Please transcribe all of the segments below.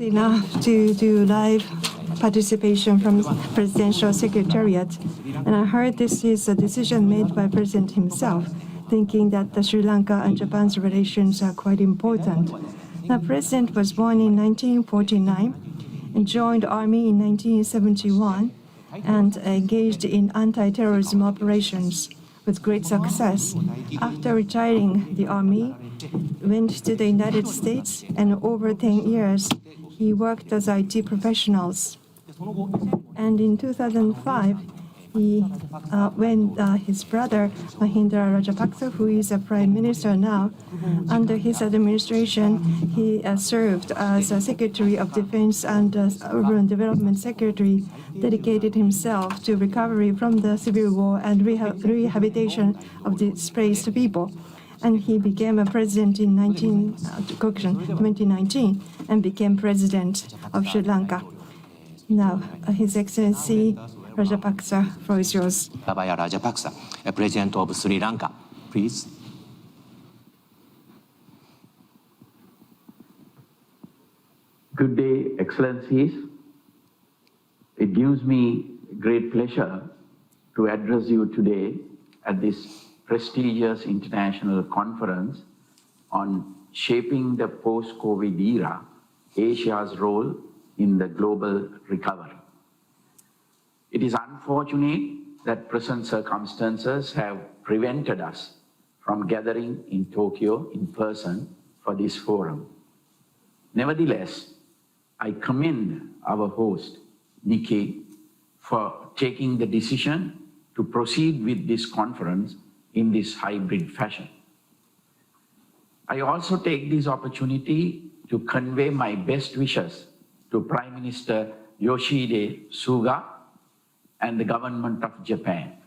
Enough to do live participation from Presidential Secretariat. And I heard this is a decision made by President himself, thinking that the Sri Lanka and Japan's relations are quite important. The President was born in 1949 and joined the Army in 1971 and engaged in anti-terrorism operations with great success. After retiring the Army, went to the United States, and over 10 years, he worked as IT professionals. And in 2005, when his brother Mahindra Rajapaksa, who is a prime minister now, under his administration, he served as a Secretary of Defense and Urban Development Secretary, dedicated himself to recovery from the civil war and rehabilitation of displaced people. And he became a president in 2019 and became president of Sri Lanka. Now, His Excellency Rajapaksa, floor is yours. Gotabaya Rajapaksa, President of Sri Lanka, please. Good day, Excellencies. It gives me great pleasure to address you today at this prestigious international conference on shaping the post-COVID era, Asia's role in the global recovery. It is unfortunate that present circumstances have prevented us from gathering in Tokyo in person for this forum. Nevertheless, I commend our host, Nikkei, for taking the decision to proceed with this conference in this hybrid fashion. I also take this opportunity to convey my best wishes to Prime Minister Yoshihide Suga and the government of Japan.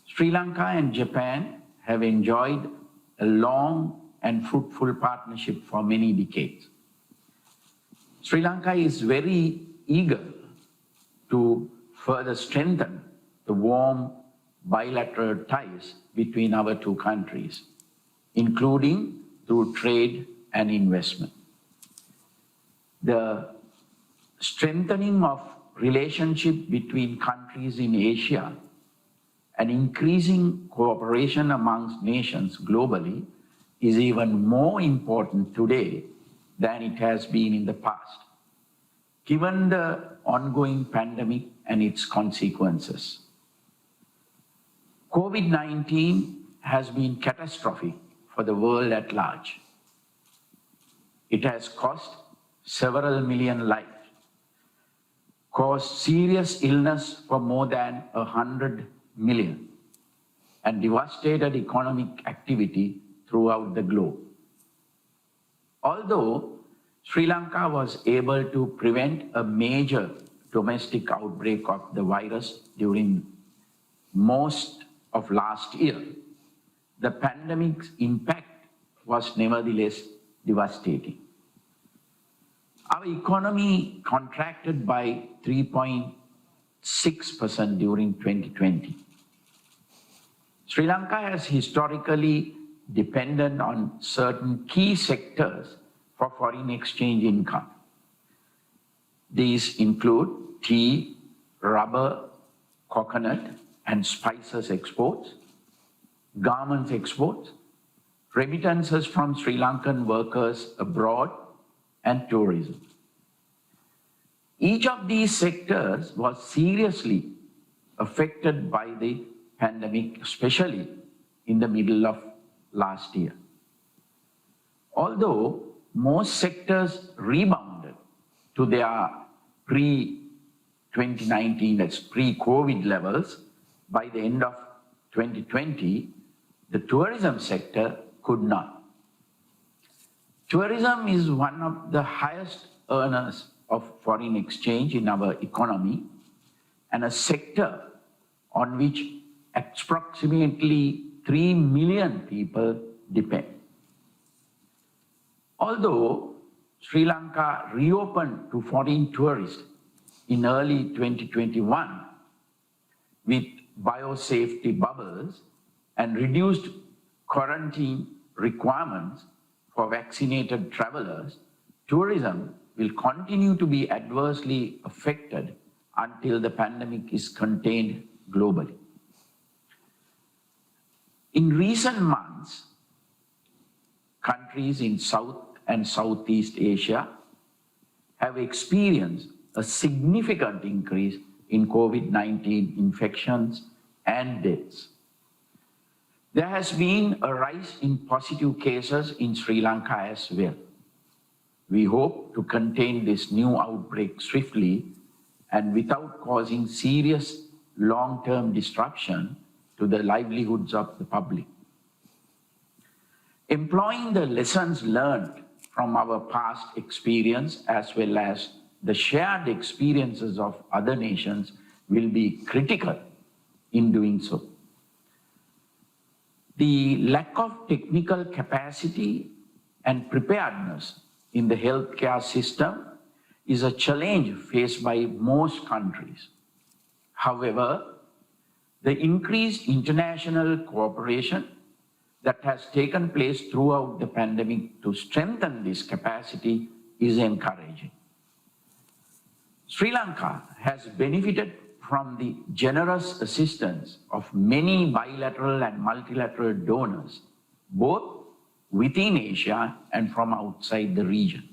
Sri Lanka and Japan have enjoyed a long and fruitful partnership for many decades. Sri Lanka is very eager to further strengthen the warm bilateral ties between our two countries, including through trade and investment. The strengthening of relationship between countries in Asia and increasing cooperation amongst nations globally is even more important today than it has been in the past, given the ongoing pandemic and its consequences. COVID-19 has been catastrophic for the world at large. It has cost several million lives, caused serious illness for more than 100 million, and devastated economic activity throughout the globe. Although Sri Lanka was able to prevent a major domestic outbreak of the virus during most of last year, the pandemic's impact was nevertheless devastating. Our economy contracted by 3.6% during 2020. Sri Lanka has historically depended on certain key sectors for foreign exchange income. These include tea, rubber, coconut, and spices exports, garments exports, remittances from Sri Lankan workers abroad, and tourism. Each of these sectors was seriously affected by the pandemic, especially in the middle of last year. Although most sectors rebounded to their pre-2019, that's pre-COVID levels, by the end of 2020, the tourism sector could not. Tourism is one of the highest earners of foreign exchange in our economy and a sector on which approximately 3 million people depend. Although Sri Lanka reopened to foreign tourists in early 2021 with biosafety bubbles and reduced quarantine requirements for vaccinated travelers, tourism will continue to be adversely affected until the pandemic is contained globally. In recent months, countries in South and Southeast Asia have experienced a significant increase in COVID-19 infections and deaths. There has been a rise in positive cases in Sri Lanka as well. We hope to contain this new outbreak swiftly and without causing serious long-term disruption to the livelihoods of the public. Employing the lessons learned from our past experience as well as the shared experiences of other nations will be critical in doing so. The lack of technical capacity and preparedness in the healthcare system is a challenge faced by most countries. However, the increased international cooperation that has taken place throughout the pandemic to strengthen this capacity is encouraging. Sri Lanka has benefited from the generous assistance of many bilateral and multilateral donors, both within Asia and from outside the region.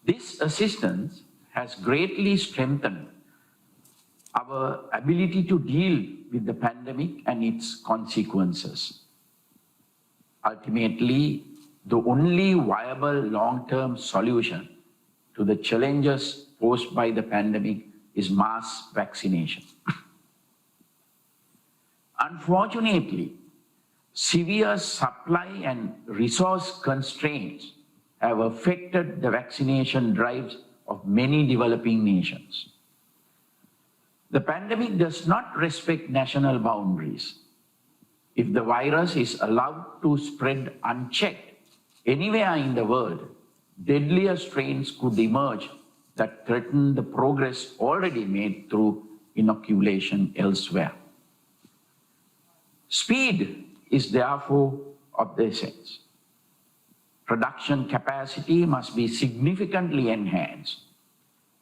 This assistance has greatly strengthened our ability to deal with the pandemic and its consequences. Ultimately, the only viable long-term solution to the challenges posed by the pandemic is mass vaccination. Unfortunately, severe supply and resource constraints have affected the vaccination drives of many developing nations. The pandemic does not respect national boundaries. If the virus is allowed to spread unchecked anywhere in the world, deadlier strains could emerge that threaten the progress already made through inoculation elsewhere. Speed is therefore of the essence. Production capacity must be significantly enhanced,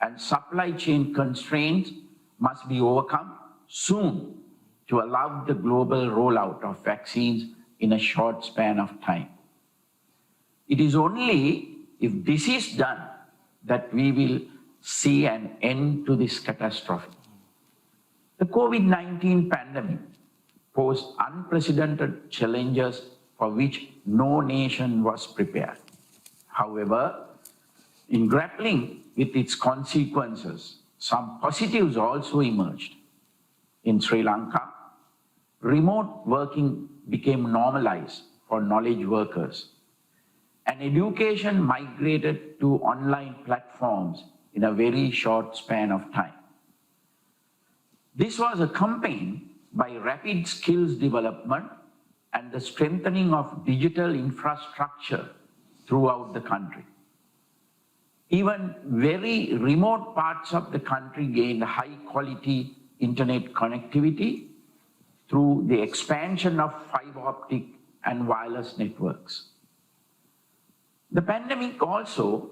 and supply chain constraints must be overcome soon to allow the global rollout of vaccines in a short span of time. It is only if this is done that we will see an end to this catastrophe. The COVID-19 pandemic posed unprecedented challenges for which no nation was prepared. However, in grappling with its consequences, some positives also emerged. In Sri Lanka, remote working became normalized for knowledge workers, and education migrated to online platforms in a very short span of time. This was accompanied by rapid skills development and the strengthening of digital infrastructure throughout the country. Even very remote parts of the country gained high-quality internet connectivity through the expansion of fiber optic and wireless networks. The pandemic also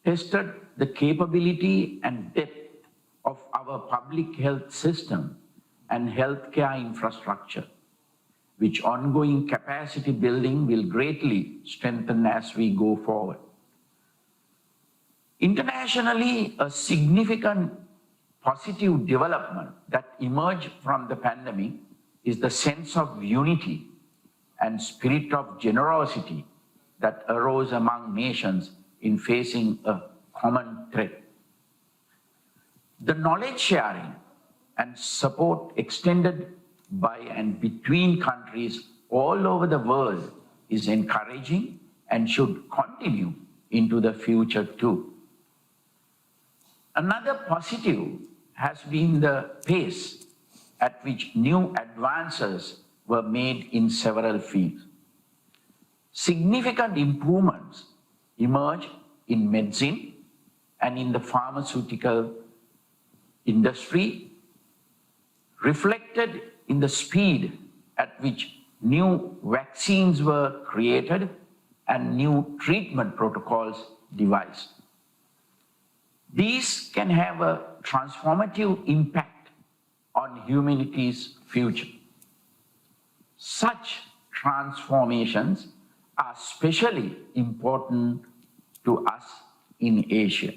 tested the capability and depth of our public health system and healthcare infrastructure, which ongoing capacity building will greatly strengthen as we go forward. Internationally, a significant positive development that emerged from the pandemic is the sense of unity and spirit of generosity that arose among nations in facing a common threat. The knowledge sharing and support extended by and between countries all over the world is encouraging and should continue into the future too. Another positive has been the pace at which new advances were made in several fields. Significant improvements emerged in medicine and in the pharmaceutical industry, reflected in the speed at which new vaccines were created and new treatment protocols devised. These can have a transformative impact on humanity's future. Such transformations are especially important to us in Asia.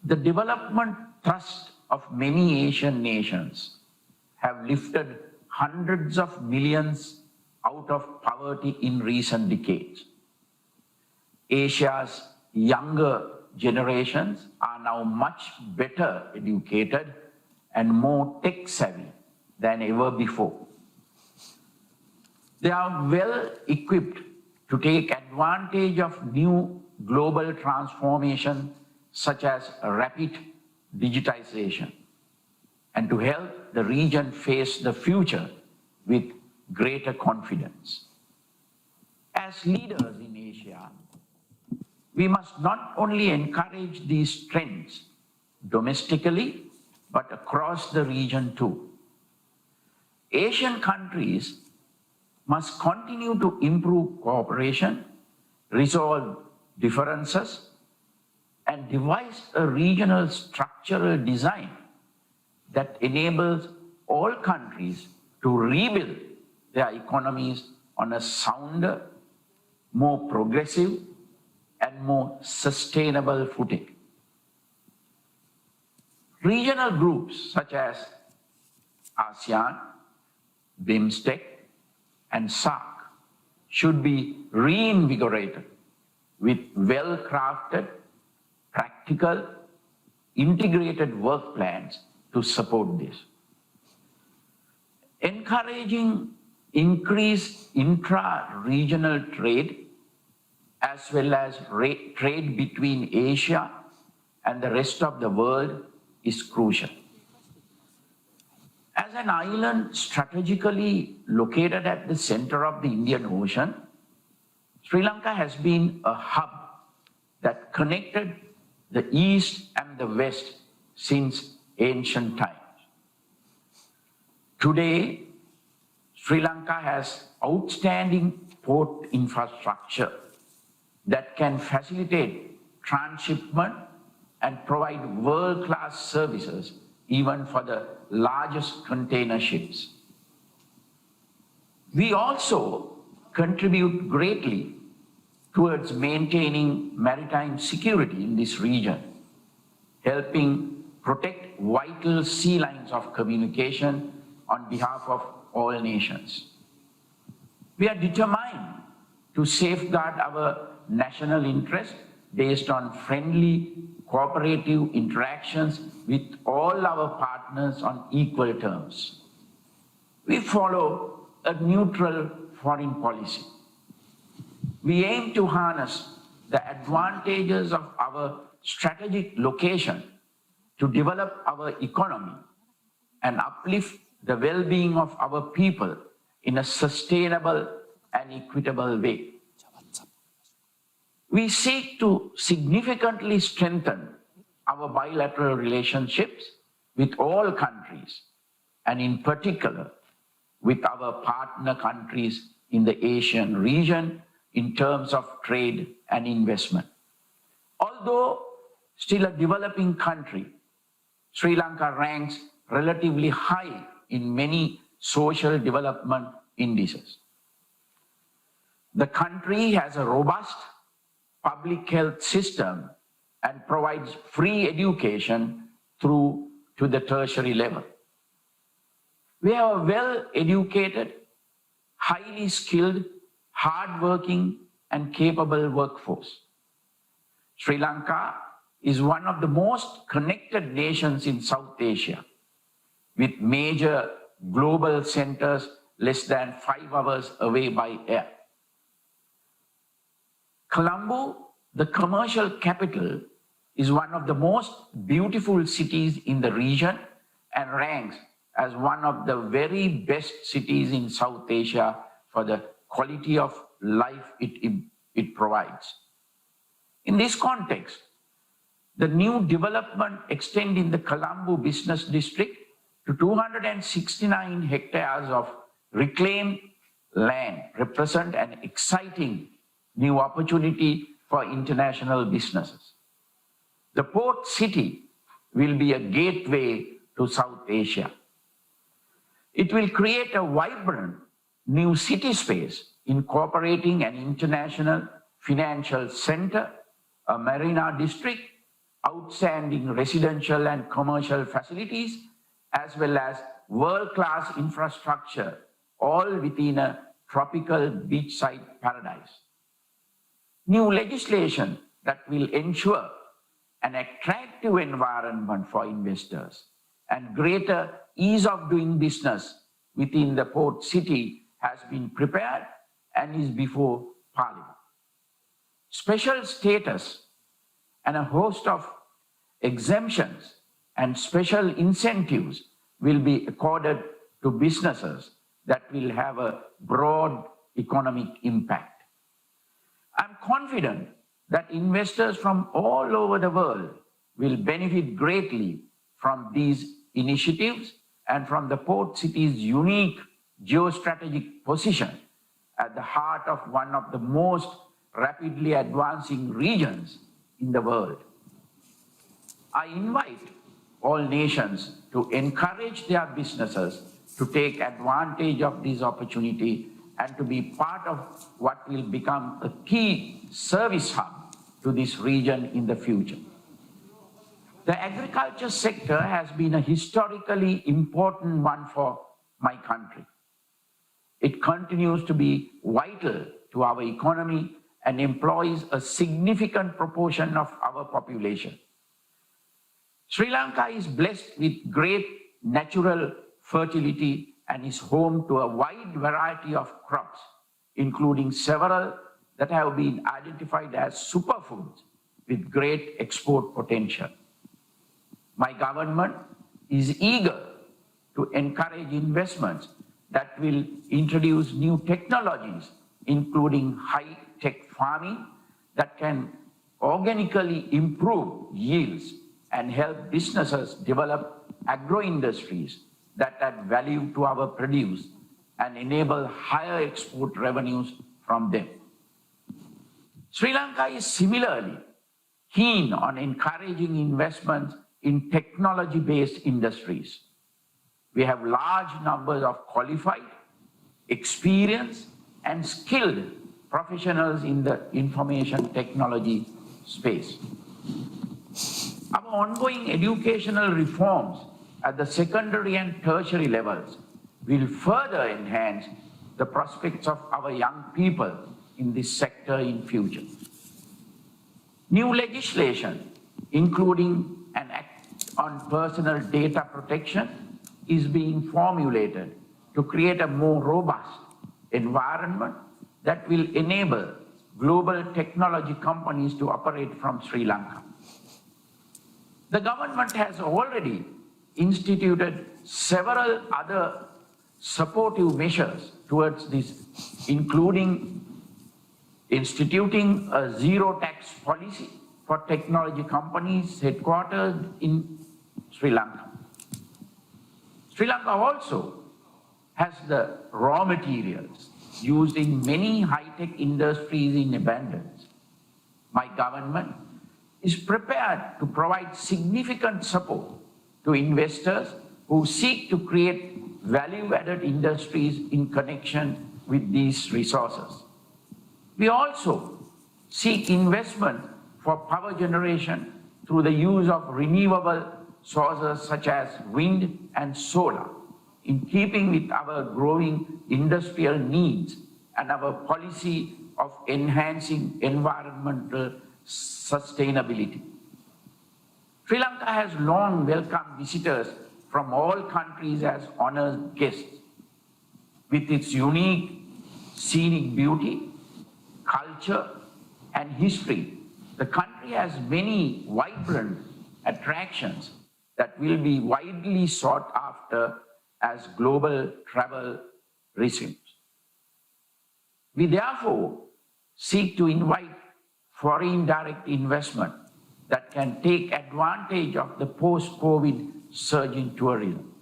The development thrust of many Asian nations have lifted hundreds of millions out of poverty in recent decades. Asia's younger generations are now much better educated and more tech-savvy than ever before. They are well equipped to take advantage of new global transformation such as rapid digitization and to help the region face the future with greater confidence. As leaders in Asia, we must not only encourage these trends domestically, but across the region too. Asian countries must continue to improve cooperation, resolve differences, and devise a regional structural design that enables all countries to rebuild their economies on a sounder, more progressive, and more sustainable footing. Regional groups such as ASEAN, BIMSTEC, and SAARC should be reinvigorated with well-crafted, practical, integrated work plans to support this. Encouraging increased intra-regional trade as well as trade between Asia and the rest of the world is crucial. As an island strategically located at the center of the Indian Ocean, Sri Lanka has been a hub that connected the East and the West since ancient times. Today, Sri Lanka has outstanding port infrastructure that can facilitate transshipment and provide world-class services even for the largest container ships. We also contribute greatly towards maintaining maritime security in this region, helping protect vital sea lines of communication on behalf of all nations. We are determined to safeguard our national interest based on friendly, cooperative interactions with all our partners on equal terms. We follow a neutral foreign policy. We aim to harness the advantages of our strategic location to develop our economy and uplift the well-being of our people in a sustainable and equitable way. We seek to significantly strengthen our bilateral relationships with all countries, and in particular with our partner countries in the Asian region in terms of trade and investment. Although still a developing country, Sri Lanka ranks relatively high in many social development indices. The country has a robust public health system and provides free education through to the tertiary level. We have a well-educated, highly skilled, hard-working, and capable workforce. Sri Lanka is one of the most connected nations in South Asia, with major global centers less than 5 hours away by air. Colombo, the commercial capital, is one of the most beautiful cities in the region and ranks as one of the very best cities in South Asia for the quality of life it provides. In this context, the new development extending the Colombo business district to 269 hectares of reclaimed land represent an exciting new opportunity for international businesses. The port city will be a gateway to South Asia. It will create a vibrant new city space incorporating an international financial center, a marina district, outstanding residential and commercial facilities, as well as world-class infrastructure, all within a tropical beachside paradise. New legislation that will ensure an attractive environment for investors and greater ease of doing business within the port city has been prepared and is before Parliament. Special status and a host of exemptions and special incentives will be accorded to businesses that will have a broad economic impact. I'm confident that investors from all over the world will benefit greatly from these initiatives and from the port city's unique geostrategic position at the heart of one of the most rapidly advancing regions in the world. I invite all nations to encourage their businesses to take advantage of this opportunity and to be part of what will become a key service hub to this region in the future. The agriculture sector has been a historically important one for my country. It continues to be vital to our economy and employs a significant proportion of our population. Sri Lanka is blessed with great natural fertility and is home to a wide variety of crops, including several that have been identified as superfoods with great export potential. My government is eager to encourage investments that will introduce new technologies, including high-tech farming that can organically improve yields and help businesses develop agro-industries that add value to our produce and enable higher export revenues from them. Sri Lanka is similarly keen on encouraging investments in technology-based industries. We have large numbers of qualified, experienced, and skilled professionals in the information technology space. Our ongoing educational reforms at the secondary and tertiary levels will further enhance the prospects of our young people in this sector in future. New legislation, including an act on personal data protection, is being formulated to create a more robust environment that will enable global technology companies to operate from Sri Lanka. The government has already instituted several other supportive measures towards this, including instituting a zero tax policy for technology companies headquartered in Sri Lanka. Sri Lanka also has the raw materials used in many high-tech industries in abundance. My government is prepared to provide significant support to investors who seek to create value-added industries in connection with these resources. We also seek investment for power generation through the use of renewable sources such as wind and solar, in keeping with our growing industrial needs and our policy of enhancing environmental sustainability. Sri Lanka has long welcomed visitors from all countries as honored guests. With its unique scenic beauty, culture, and history, the country has many vibrant attractions that will be widely sought after as global travel resumes. We therefore seek to invite foreign direct investment that can take advantage of the post-COVID surge in tourism.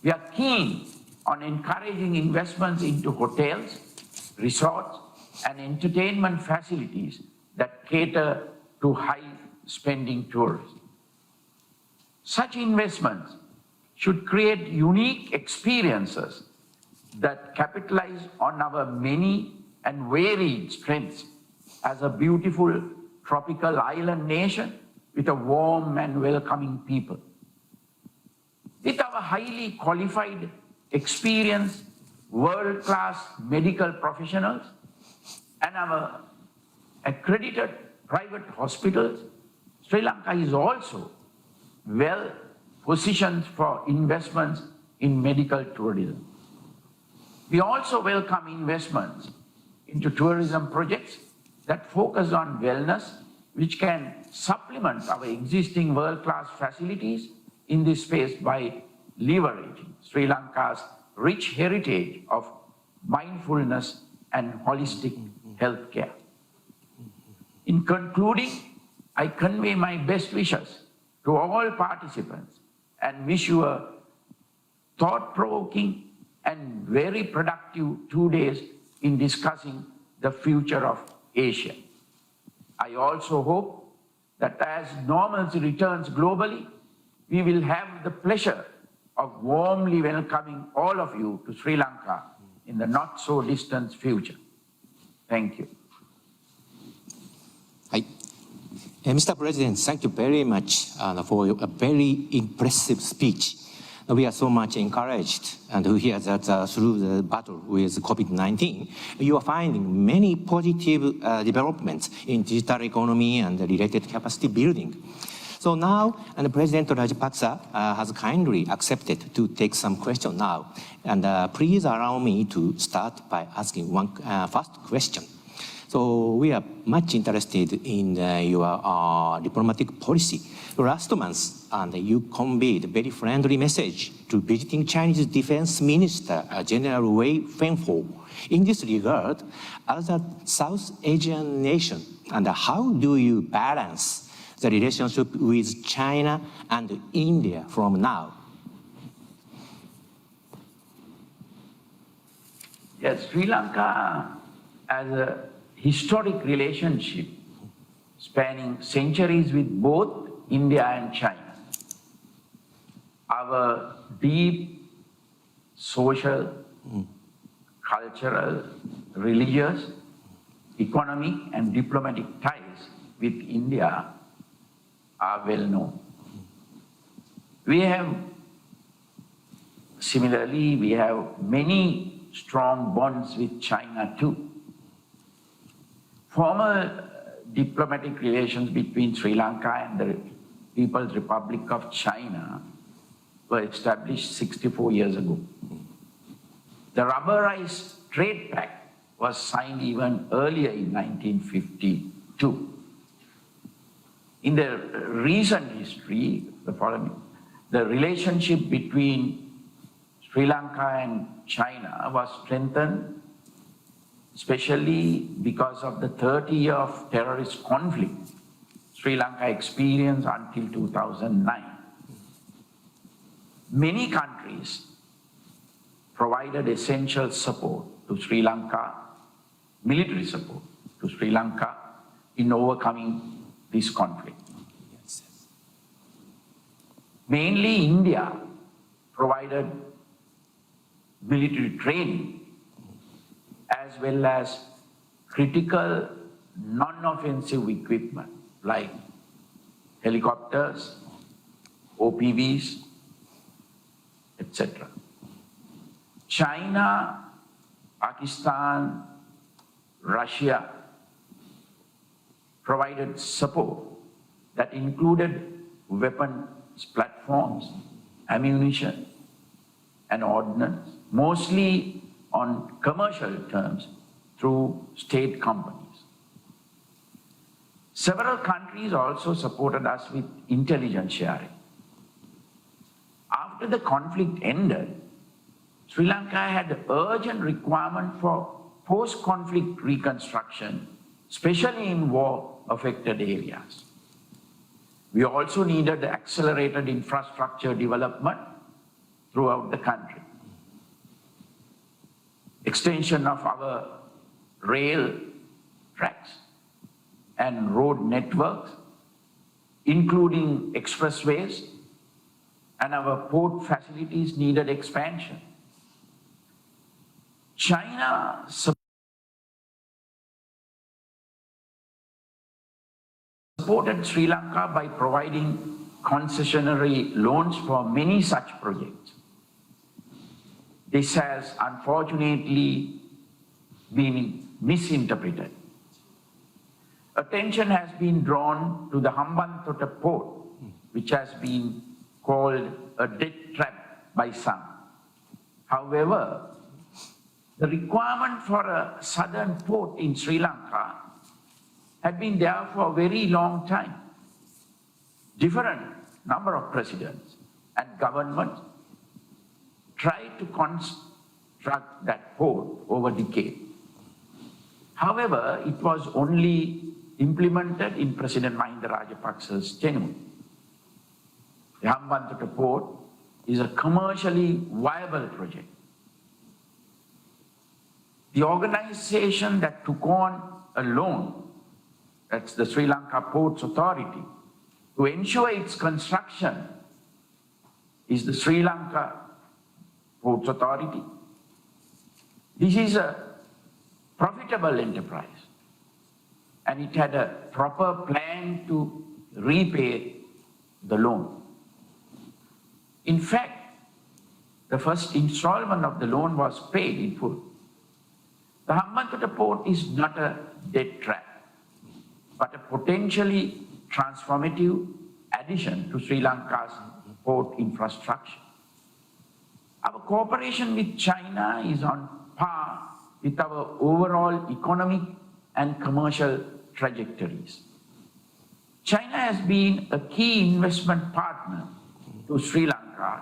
We are keen on encouraging investments into hotels, resorts, and entertainment facilities that cater to high spending tourists. Such investments should create unique experiences that capitalize on our many and varied strengths as a beautiful tropical island nation with a warm and welcoming people. With our highly qualified, experienced, world-class medical professionals and our accredited private hospitals, Sri Lanka is also well positioned for investments in medical tourism. We also welcome investments into tourism projects that focus on wellness, which can supplement our existing world-class facilities in this space by leveraging Sri Lanka's rich heritage of mindfulness and holistic healthcare. In concluding, I convey my best wishes to all participants and wish you a thought-provoking and very productive 2 days in discussing the future of Asia. I also hope that as normalcy returns globally, we will have the pleasure of warmly welcoming all of you to Sri Lanka in the not-so-distant future. Thank you. Mr. President, thank you very much for a very impressive speech. We are so much encouraged to hear that through the battle with COVID-19, you are finding many positive developments in digital economy and related capacity building. So now, and President Rajapaksa has kindly accepted to take some questions now. And please allow me to start by asking one first question. So we are much interested in your diplomatic policy. Last month, you conveyed a very friendly message to visiting Chinese Defense Minister General Wei Fengho. In this regard, as a South Asian nation, and how do you balance the relationship with China and India from now? Yes, Sri Lanka as a historic relationship spanning centuries with both India and China. Our deep social, cultural, religious, economic and diplomatic ties with India are well known. Similarly, we have many strong bonds with China too. Formal diplomatic relations between Sri Lanka and the People's Republic of China were established 64 years ago. The Rubberized Trade Pact was signed even earlier in 1952. In the recent history, the relationship between Sri Lanka and China was strengthened, especially because of the 30 years of terrorist conflict Sri Lanka experienced until 2009. Many countries provided essential support to Sri Lanka, military support to Sri Lanka in overcoming this conflict. Mainly India provided military training as well as critical non-offensive equipment like helicopters, OPVs, etc. China, Pakistan, Russia provided support that included weapons platforms, ammunition, and ordnance, mostly on commercial terms through state companies. Several countries also supported us with intelligence sharing. After the conflict ended, Sri Lanka had urgent requirement for post-conflict reconstruction, especially in war-affected areas. We also needed accelerated infrastructure development throughout the country. Extension of our rail tracks and road networks including expressways, and our port facilities needed expansion. China supported Sri Lanka by providing concessionary loans for many such projects. This has unfortunately been misinterpreted. Attention has been drawn to the Hambantota port, which has been called a debt trap by some. However, the requirement for a southern port in Sri Lanka had been there for a very long time. Different number of presidents and governments tried to construct that port over decades. However, it was only implemented in President Mahinda Rajapaksa's tenure. The Hambantota port is a commercially viable project. The organization that took on a loan, that's the Sri Lanka Ports Authority, to ensure its construction is the Sri Lanka Ports Authority. This is a profitable enterprise, and it had a proper plan to repay the loan. In fact, the first installment of the loan was paid in full. The Hambantota port is not a debt trap, but a potentially transformative addition to Sri Lanka's port infrastructure. Our cooperation with China is on par with our overall economic and commercial trajectories. China has been a key investment partner to Sri Lanka,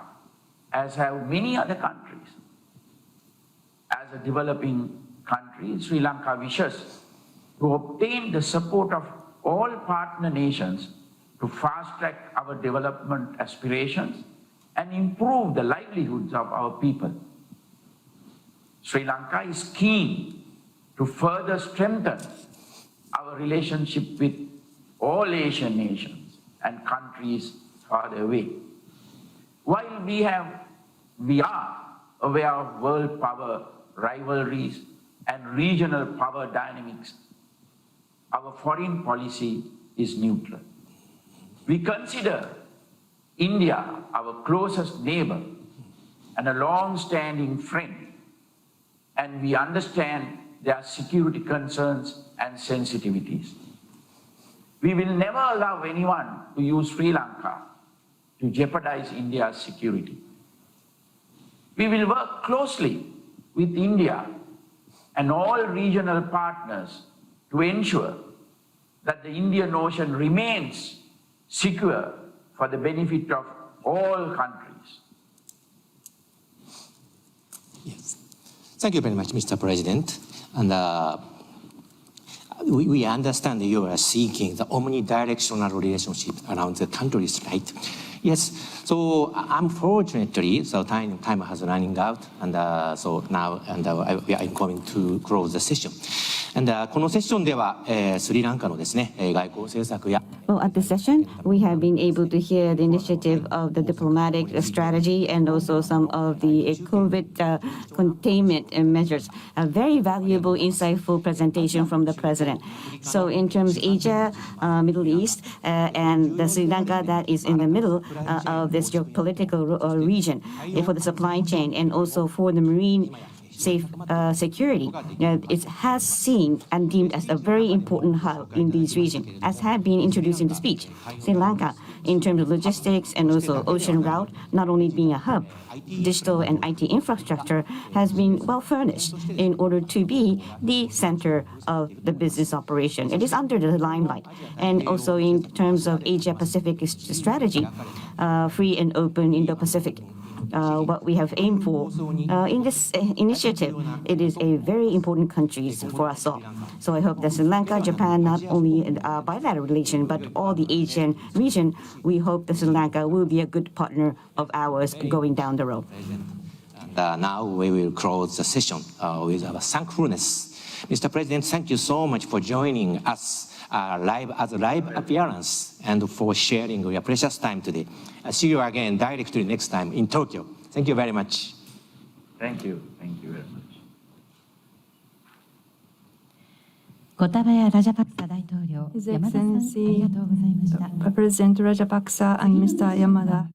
as have many other countries. As a developing country, Sri Lanka wishes to obtain the support of all partner nations to fast-track our development aspirations and improve the livelihoods of our people. Sri Lanka is keen to further strengthen our relationship with all Asian nations and countries farther away. While we are aware of world power rivalries and regional power dynamics, our foreign policy is neutral. We consider India our closest neighbor and a long-standing friend, and we understand their security concerns and sensitivities. We will never allow anyone to use Sri Lanka to jeopardize India's security. We will work closely with India and all regional partners to ensure that the Indian Ocean remains secure for the benefit of all countries. Yes. Thank you very much, Mr. President. And we understand you are seeking the omnidirectional relationship around the countries, right? Yes. So unfortunately, so time has running out, and so now we are going to close the session. And このセッションでは、スリランカのですね、外交政策や Well, at this session, we have been able to hear the initiative of the diplomatic strategy and also some of the COVID containment measures. A very valuable, insightful presentation from the president. So in terms of Asia, Middle East, and the Sri Lanka that is in the middle of this geopolitical region for the supply chain and also for the marine security. It has seen and deemed as a very important hub in these regions, as had been introduced in the speech. Sri Lanka, in terms of logistics and also ocean route, not only being a hub, digital and IT infrastructure has been well furnished in order to be the center of the business operation. It is under the limelight. And also in terms of Asia-Pacific strategy, free and open Indo-Pacific. What we have aimed for in this initiative, it is a very important country for us all. So I hope that Sri Lanka, Japan, not only a bilateral relation, but all the Asian region, we hope that Sri Lanka will be a good partner of ours going down the road. Now we will close the session with our thankfulness Mr. President, thank you so much for joining us live as a live appearance and for sharing your precious time today. I'll see you again directly next time in Tokyo. Thank you very much. Thank you. Thank you very much. ゴタバヤ・ラジャパクサ大統領、 His 山田さん、あり Excellency がとうございました。 President Rajapaksa and Mr. Yamada.